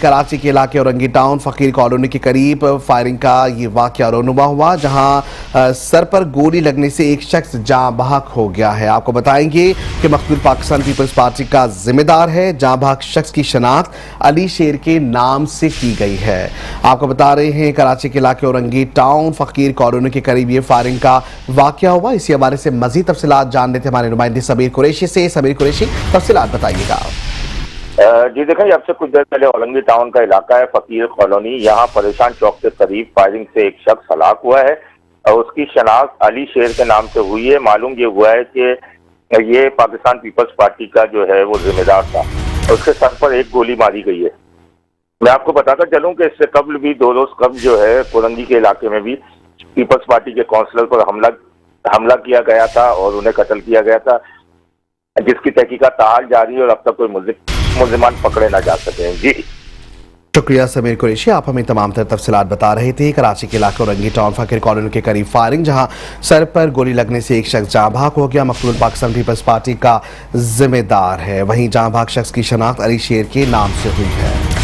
कराची के इलाके औरंगी टाउन फकीर कॉलोनी के करीब फायरिंग का ये वाकया रोनुमा हुआ, जहां सर पर गोली लगने से एक शख्स जाँ बहक हो गया है। आपको बताएंगे कि मकतूल पाकिस्तान पीपल्स पार्टी का जिम्मेदार है। जाँ बहक शख्स की शनाख्त अली शेर के नाम से की गई है। आपको बता रहे हैं कराची के इलाके औरंगी टाउन फकीर कॉलोनी के करीब ये फायरिंग का वाकया हुआ। इसी हवाले से मजीद तफसीलात जान लेते हमारे नुमाइंदे सबीर कुरैशी से। सबीर कुरैशी, तफसीलात बताइएगा। जी देखें, अब से कुछ देर पहले औरंगी टाउन का इलाका है फकीर कॉलोनी, यहाँ परेशान चौक के करीब फायरिंग से एक शख्स हलाक हुआ है और उसकी शनाख्त अली शेर के नाम से हुई है। मालूम ये हुआ है कि ये पाकिस्तान पीपल्स पार्टी का जो है वो जिम्मेदार था। उसके सर पर एक गोली मारी गई है। मैं आपको बताता चलूं कि इससे कबल भी 2 रोज कबल जो है कोरंगी के इलाके में भी पीपल्स पार्टी के काउंसलर पर हमला किया गया था और उन्हें कत्ल किया गया था, जिसकी तहकीकात ताहाल जारी है और अब तक कोई मुल्जिमान पकड़े ना जा सके। जी शुक्रिया सबीर कुरैशी, आप हमें तमाम तर तफसीलात बता रहे थे। कराची के इलाके औरंगी टाउन फकीर कॉलोनी के करीब फायरिंग, जहां सर पर गोली लगने से एक शख्स जाँ बहक हो गया। मकतूल पाकिस्तान पीपल्स पार्टी का जिम्मेदार है। वहीं जाँ बहक शख्स की शनाख्त अली शेर के नाम से हुई है।